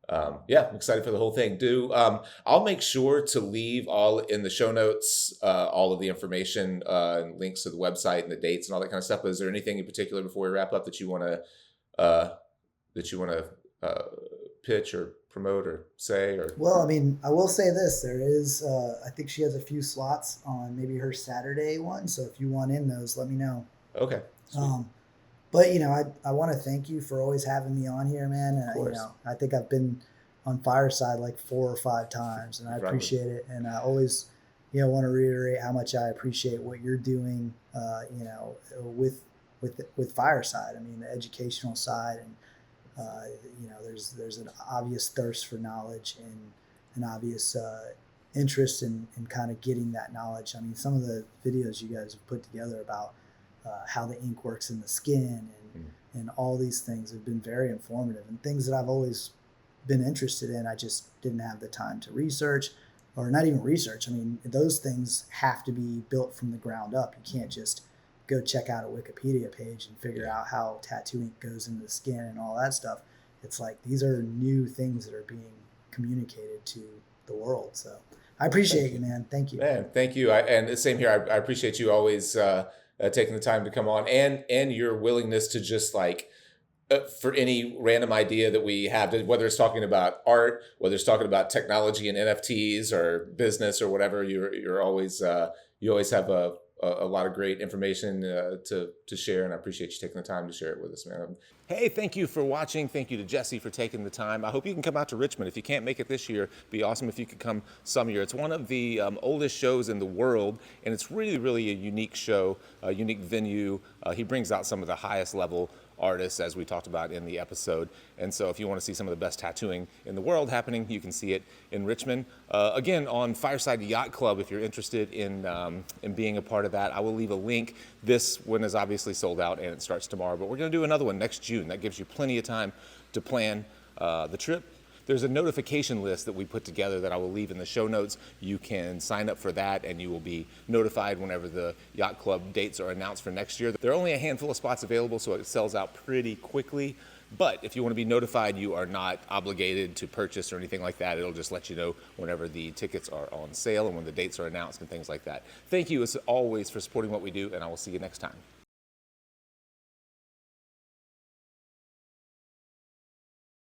Speaker 1: I'm excited for the whole thing. I'll make sure to leave all in the show notes, all of the information and links to the website and the dates and all that kind of stuff. But is there anything in particular before we wrap up that you want to pitch or promote or say? Or
Speaker 2: well, I mean, I will say this: there is, I think she has a few slots on maybe her Saturday one. So if you want in those, let me know.
Speaker 1: Okay.
Speaker 2: But I want to thank you for always having me on here, man.
Speaker 1: Of course.
Speaker 2: I think I've been on Fireside like 4 or 5 times, and I appreciate it. And I always, want to reiterate how much I appreciate what you're doing, with Fireside. I mean, the educational side, and there's an obvious thirst for knowledge and an obvious interest in kind of getting that knowledge. I mean, some of the videos you guys have put together about how the ink works in the skin and all these things have been very informative and things that I've always been interested in. I just didn't have the time to research, or not even research. I mean, those things have to be built from the ground up. You can't just go check out a Wikipedia page and figure out how tattoo ink goes into the skin and all that stuff. It's like these are new things that are being communicated to the world. So I appreciate you, man. Thank you.
Speaker 1: Man, thank you. And the same here. I appreciate you always taking the time to come on and your willingness to just for any random idea that we have, whether it's talking about art, whether it's talking about technology and NFTs or business or whatever, you're always you always have a lot of great information to share, and I appreciate you taking the time to share it with us, man. Hey, thank you for watching. Thank you to Jesse for taking the time. I hope you can come out to Richmond. If you can't make it this year, it'd be awesome if you could come some year. It's one of the oldest shows in the world, and it's really, really a unique show, a unique venue. He brings out some of the highest level artists, as we talked about in the episode. And so if you want to see some of the best tattooing in the world happening, you can see it in Richmond. Again, on Fireside Yacht Club, if you're interested in being a part of that, I will leave a link. This one is obviously sold out and it starts tomorrow, but we're going to do another one next June. That gives you plenty of time to plan the trip. There's a notification list that we put together that I will leave in the show notes. You can sign up for that and you will be notified whenever the Yacht Club dates are announced for next year. There are only a handful of spots available, so it sells out pretty quickly. But if you want to be notified, you are not obligated to purchase or anything like that. It'll just let you know whenever the tickets are on sale and when the dates are announced and things like that. Thank you as always for supporting what we do, and I will see you next time.